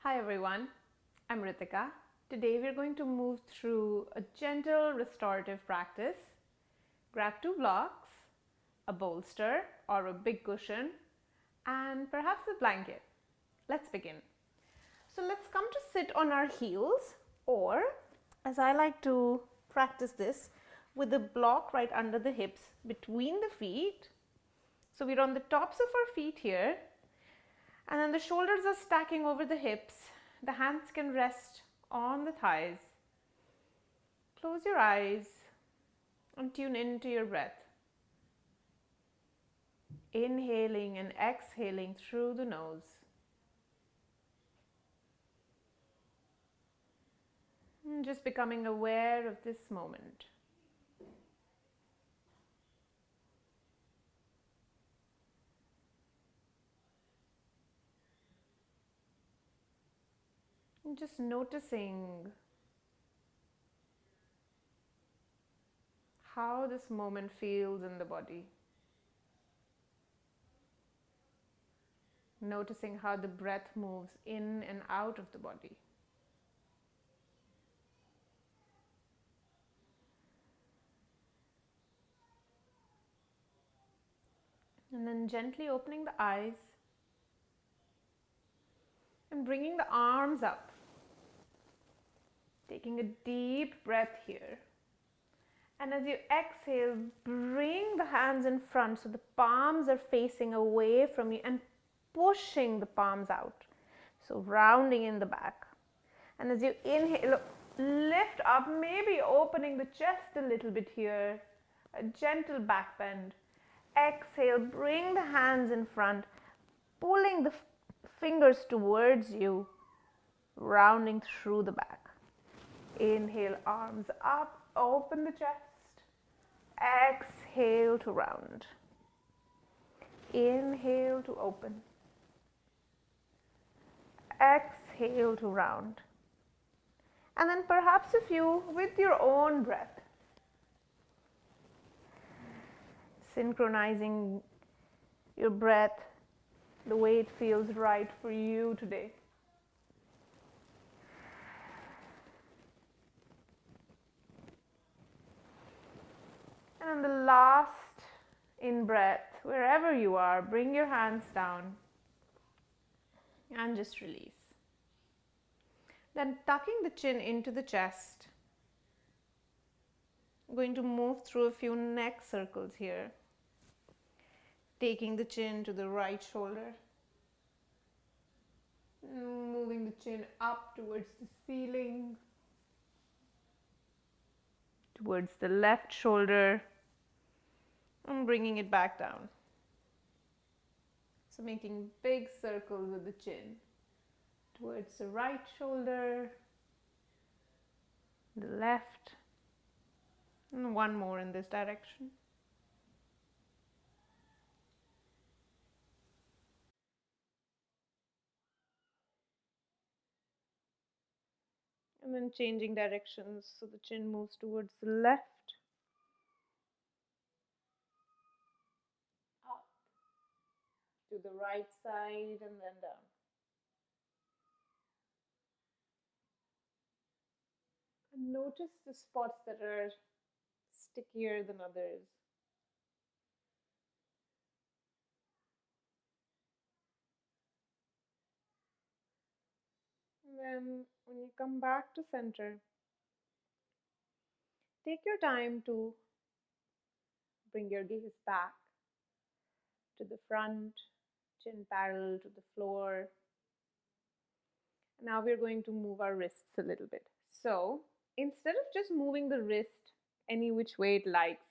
Hi everyone, I'm Ritika. Today we're going to move through a gentle restorative practice. Grab two blocks, a bolster or a big cushion, and perhaps a blanket. Let's begin. So let's come to sit on our heels, or as I like to practice this, with the block right under the hips between the feet. So we're on the tops of our feet here, and then the shoulders are stacking over the hips. The hands can rest on the thighs. Close your eyes and tune into your breath. Inhaling and exhaling through the nose. And just becoming aware of this moment. And just noticing how this moment feels in the body. Noticing how the breath moves in and out of the body. And then gently opening the eyes and bringing the arms up. Taking a deep breath here. And as you exhale, bring the hands in front so the palms are facing away from you and pushing the palms out. So rounding in the back. And as you inhale, lift up, maybe opening the chest a little bit here. A gentle back bend. Exhale, bring the hands in front, pulling the fingers towards you, rounding through the back. Inhale, arms up, open the chest. Exhale to round. Inhale to open. Exhale to round. And then perhaps a few with your own breath. Synchronizing your breath the way it feels right for you today. And the last in breath, wherever you are, bring your hands down and just release. Then tucking the chin into the chest. I'm going to move through a few neck circles here. Taking the chin to the right shoulder. Moving the chin up towards the ceiling. Towards the left shoulder. And bringing it back down. So making big circles with the chin. Towards the right shoulder. The left. And one more in this direction. And then changing directions so the chin moves towards the left. Up to the right side and then down. And notice the spots that are stickier than others. And then when you come back to center, take your time to bring your gaze back to the front, chin parallel to the floor. Now we're going to move our wrists a little bit. So instead of just moving the wrist any which way it likes,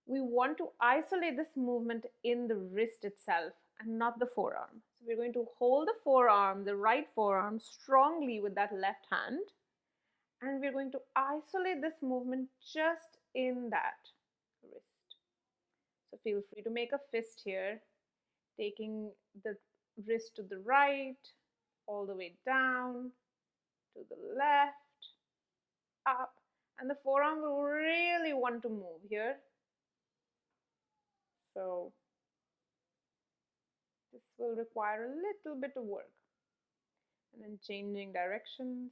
we want to isolate this movement in the wrist itself and not the forearm. So we're going to hold the forearm, the right forearm, strongly with that left hand. And we're going to isolate this movement just in that wrist. So feel free to make a fist here, taking the wrist to the right, all the way down, to the left, up. And the forearm will really want to move here. So this will require a little bit of work. And And changing directions.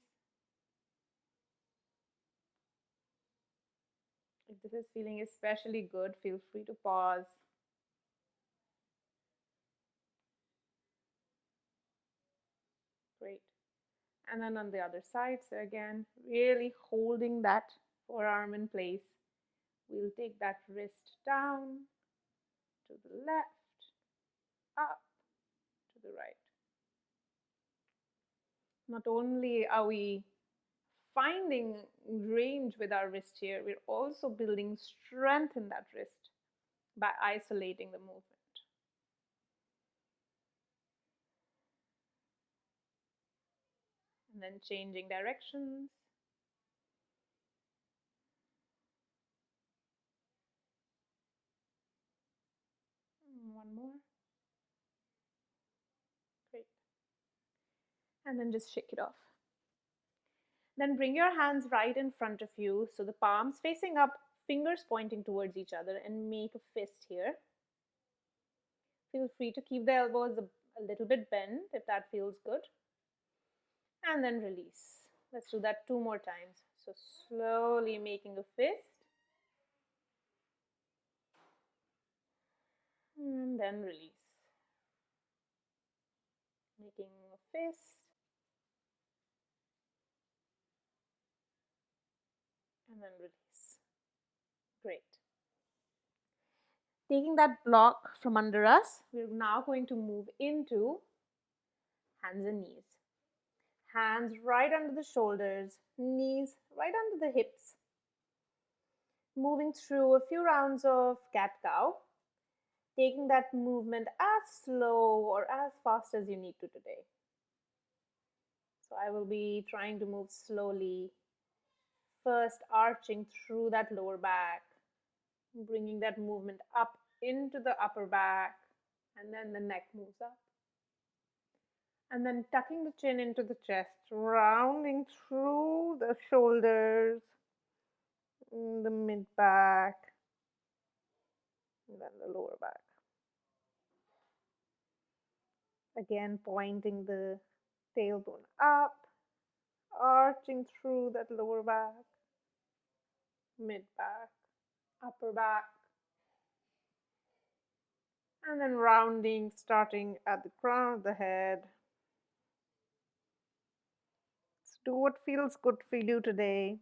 If this is feeling especially good, feel free to pause. Great. And then on the other side, so again, really holding that forearm in place. We'll take that wrist down, to the left, up, to the right. Not only are we finding range with our wrist here, we're also building strength in that wrist by isolating the movement. And then changing directions. One more. Great. And then just shake it off. Then bring your hands right in front of you, so the palms facing up, fingers pointing towards each other, and make a fist here. Feel free to keep the elbows a little bit bent if that feels good. And then release. Let's do that 2 more times. So slowly making a fist. And then release. Making a fist. And then release. Great. Taking that block from under us, we're now going to move into hands and knees. Hands right under the shoulders, knees right under the hips. Moving through a few rounds of cat-cow, taking that movement as slow or as fast as you need to today. So I will be trying to move slowly, first arching through that lower back, bringing that movement up into the upper back, and then the neck moves up. And then tucking the chin into the chest, rounding through the shoulders, the mid back, and then the lower back. Again, pointing the tailbone up, arching through that lower back, mid back, upper back, and then rounding, starting at the crown of the head. So do what feels good for you today.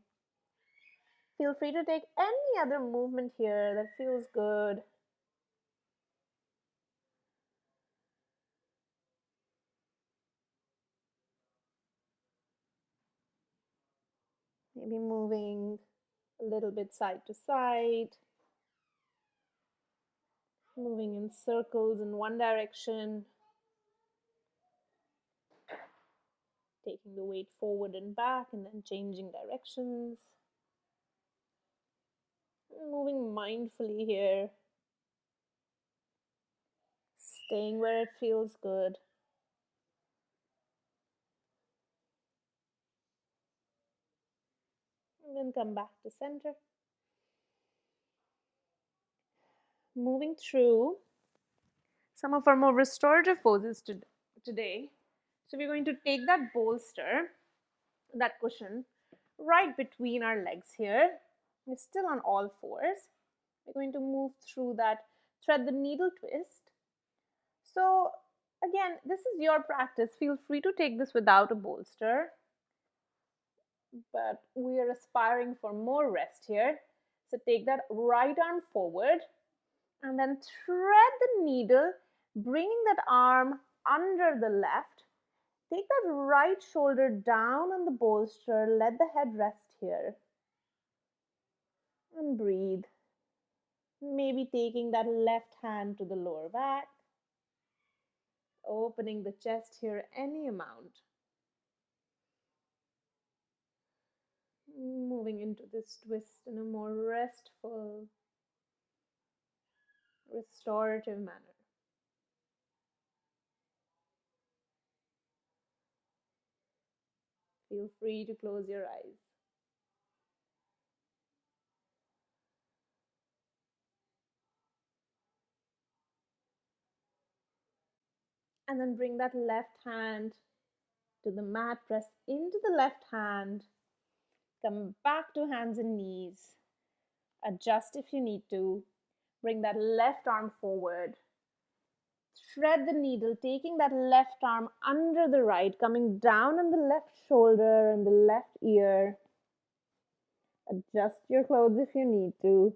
Feel free to take any other movement here that feels good. Maybe moving a little bit side to side, moving in circles in one direction, taking the weight forward and back, and then changing directions. Moving mindfully here, staying where it feels good. And then come back to center. Moving through some of our more restorative poses today. So we're going to take that bolster, that cushion, right between our legs here. We're still on all fours. We're going to move through that, thread the needle twist. So again, this is your practice. Feel free to take this without a bolster, but we are aspiring for more rest here. So take that right arm forward and then thread the needle, bringing that arm under the left. Take that right shoulder down on the bolster, let the head rest here. And breathe. Maybe taking that left hand to the lower back, opening the chest here any amount. Moving into this twist in a more restful, restorative manner. Feel free to close your eyes. And then bring that left hand to the mat, press into the left hand, come back to hands and knees, adjust if you need to, bring that left arm forward, thread the needle, taking that left arm under the right, coming down on the left shoulder and the left ear. Adjust your clothes if you need to.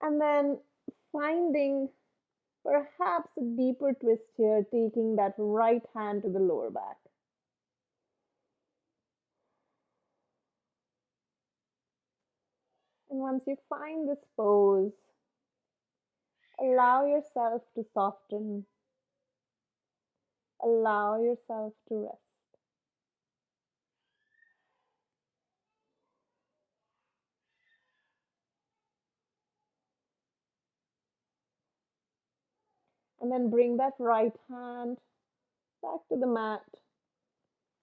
And then finding perhaps a deeper twist here, taking that right hand to the lower back. And once you find this pose, allow yourself to soften. Allow yourself to rest. And then bring that right hand back to the mat.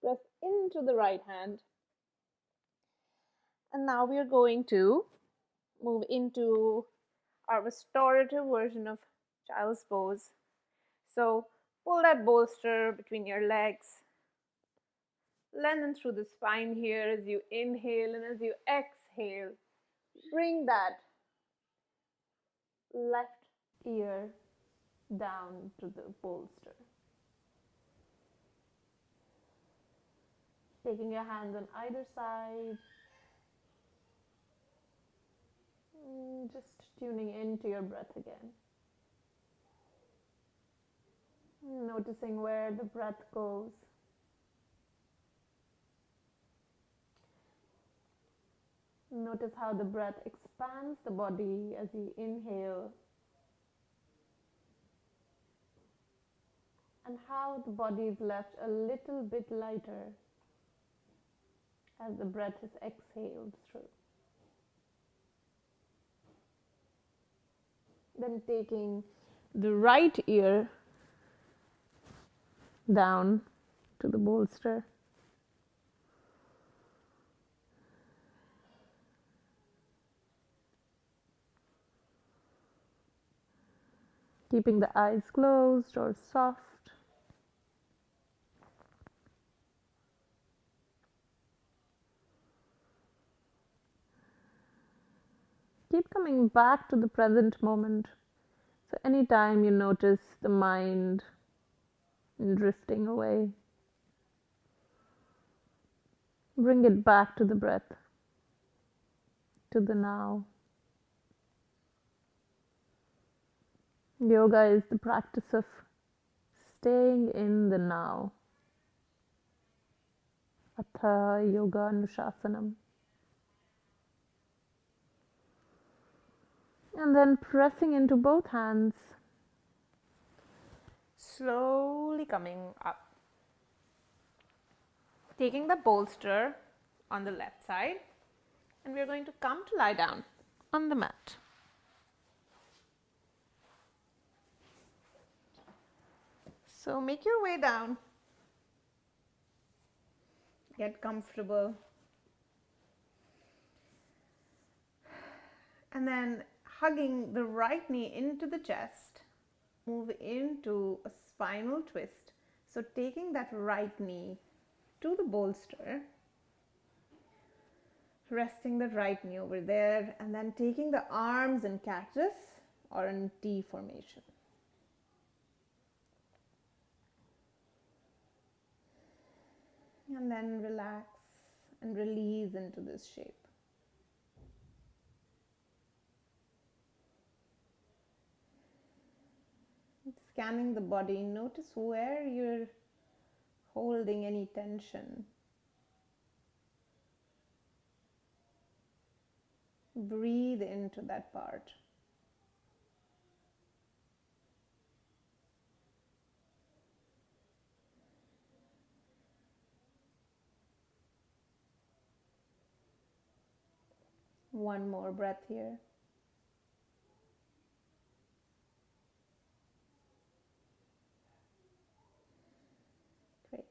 Press into the right hand. And now we are going to move into our restorative version of child's pose. So pull that bolster between your legs. Lengthen through the spine here as you inhale, and as you exhale, bring that left ear down to the bolster. Taking your hands on either side. Just tuning into your breath again. Noticing where the breath goes. Notice how the breath expands the body as you inhale, and how the body is left a little bit lighter as the breath is exhaled through. Then taking the right ear down to the bolster. Keeping the eyes closed or soft. Keep coming back to the present moment. So anytime you notice the mind drifting away, bring it back to the breath, to the now. Yoga is the practice of staying in the now. Atha Yoga Anushasanam. And then pressing into both hands. Slowly coming up. Taking the bolster on the left side. And we're going to come to lie down on the mat. So make your way down. Get comfortable. And then hugging the right knee into the chest, move into a spinal twist. So taking that right knee to the bolster, resting the right knee over there, and then taking the arms in cactus or in T formation. And then relax and release into this shape. Scanning the body, notice where you're holding any tension. Breathe into that part. One more breath here. Great.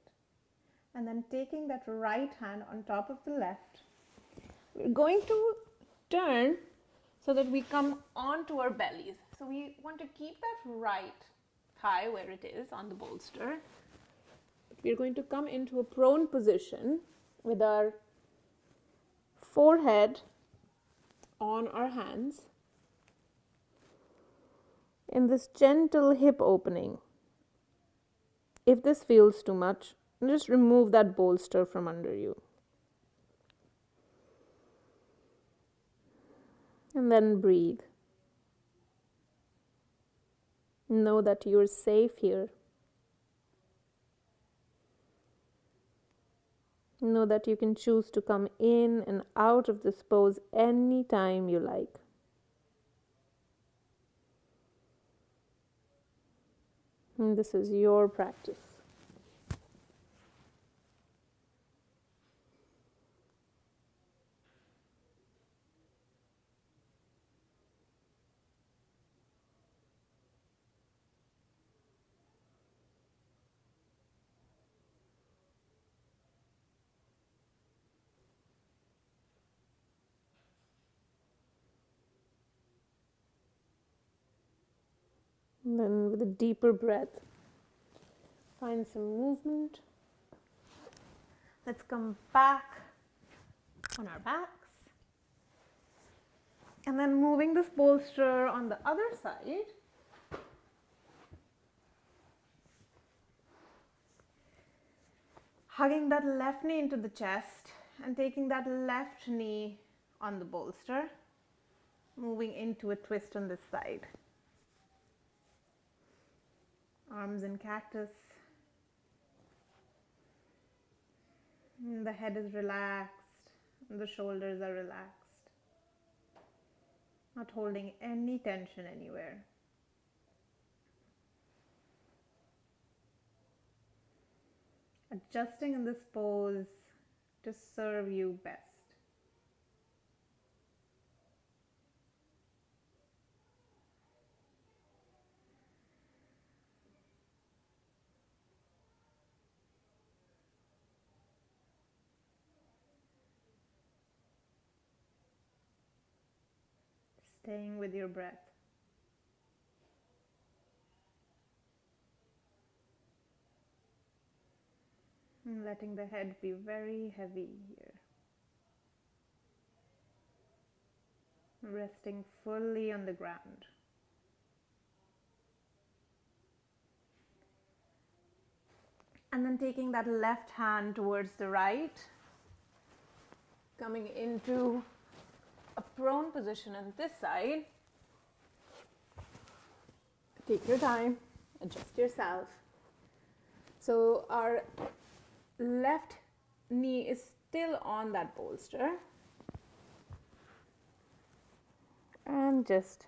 And then taking that right hand on top of the left, we're going to turn so that we come onto our bellies. So we want to keep that right thigh where it is on the bolster. we're going to come into a prone position with our forehead on our hands in this gentle hip opening. If this feels too much, just remove that bolster from under you. And then breathe. Know that you're safe here. Know that you can choose to come in and out of this pose anytime you like. And this is your practice. And then with a deeper breath, find some movement. Let's come back on our backs. And then moving this bolster on the other side. Hugging that left knee into the chest and taking that left knee on the bolster. Moving into a twist on this side. Arms in cactus. And the head is relaxed. And the shoulders are relaxed. Not holding any tension anywhere. Adjusting in this pose to serve you best. Staying with your breath. And letting the head be very heavy here. Resting fully on the ground. And then taking that left hand towards the right. Coming into a prone position on this side. Take your time, adjust yourself. So our left knee is still on that bolster. And just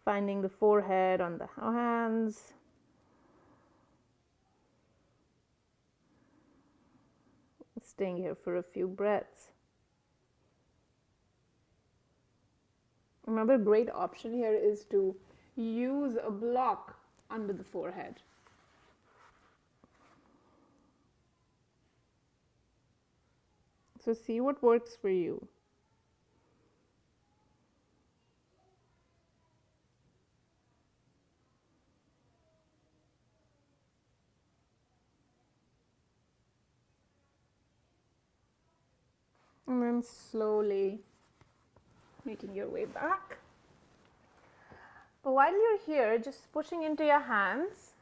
finding the forehead on the hands. Staying here for a few breaths. Another great option here is to use a block under the forehead. So see what works for you. And then slowly making your way back. But while you're here, just pushing into your hands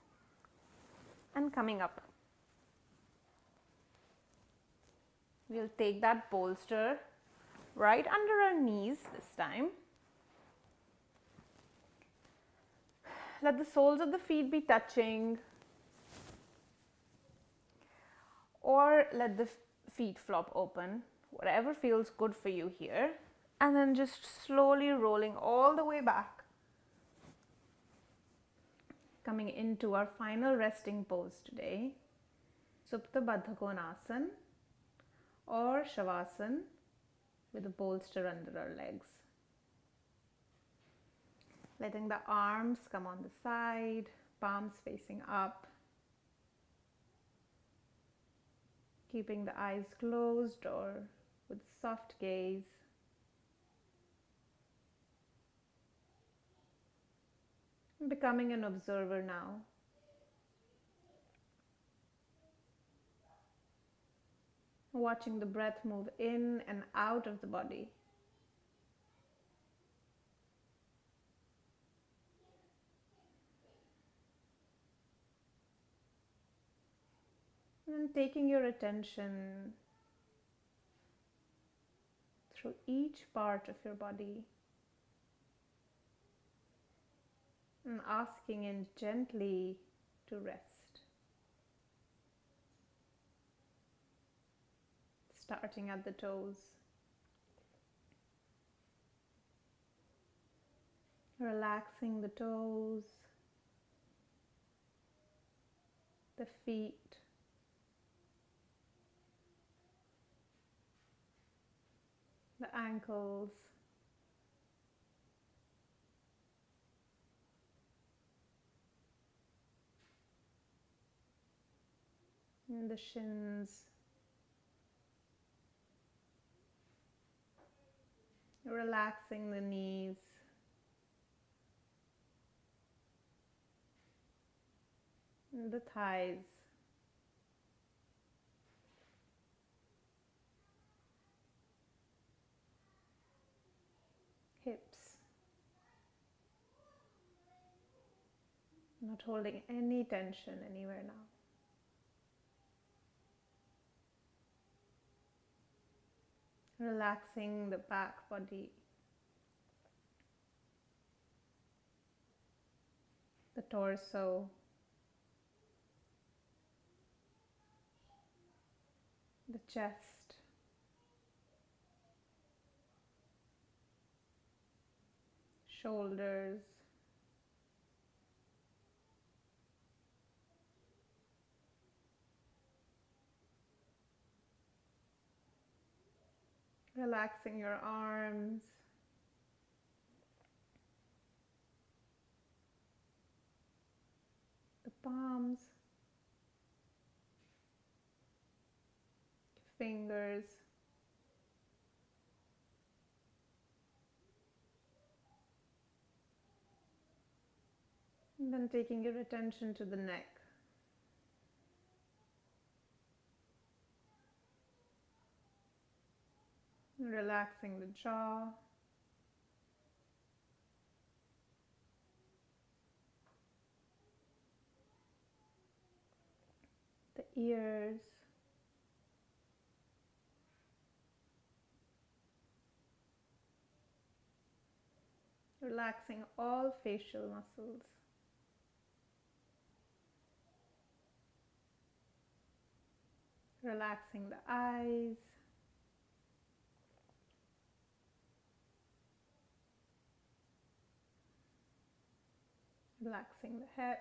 and coming up. We'll take that bolster right under our knees this time. Let the soles of the feet be touching, or let the feet flop open, whatever feels good for you here. And then just slowly rolling all the way back. Coming into our final resting pose today, Supta Baddha Konasana or Savasana with a bolster under our legs. Letting the arms come on the side, palms facing up. Keeping the eyes closed or with soft gaze. Becoming an observer now. Watching the breath move in and out of the body. And taking your attention through each part of your body and asking it gently to rest. Starting at the toes. Relaxing the toes, the feet, the ankles, and the shins. Relaxing the knees, and the thighs, hips. Not holding any tension anywhere now. Relaxing the back body, the torso, the chest, shoulders, relaxing your arms, the palms, fingers, and then taking your attention to the neck. Relaxing the jaw, the ears, relaxing all facial muscles. Relaxing the eyes, relaxing the head,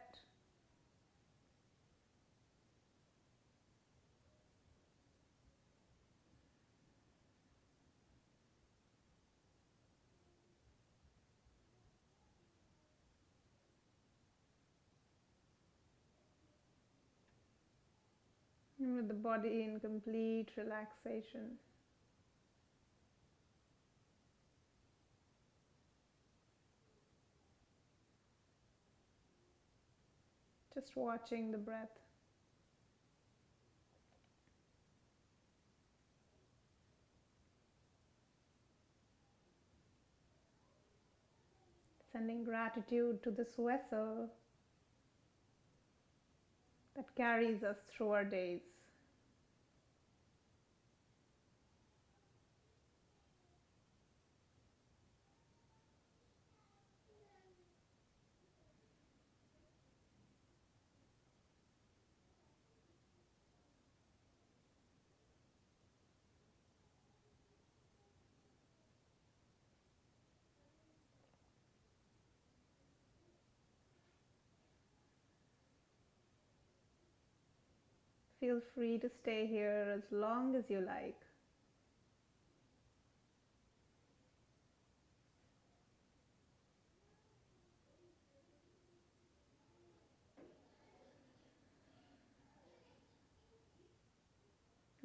and with the body in complete relaxation. Just watching the breath. Sending gratitude to this vessel that carries us through our days. Feel free to stay here as long as you like.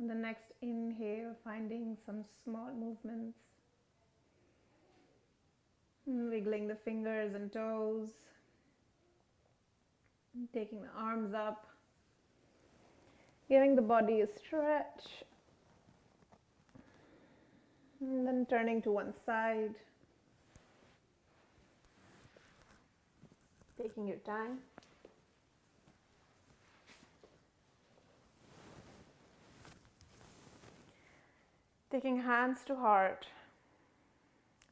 And the next inhale, finding some small movements. Wiggling the fingers and toes. Taking the arms up. Giving the body a stretch. And then turning to one side. Taking your time. Taking hands to heart.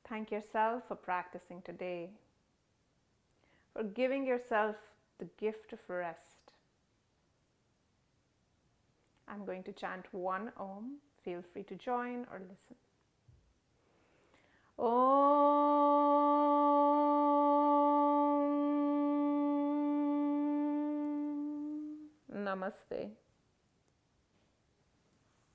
Thank yourself for practicing today, for giving yourself the gift of rest. I'm going to chant one Om. Feel free to join or listen. Om. Namaste.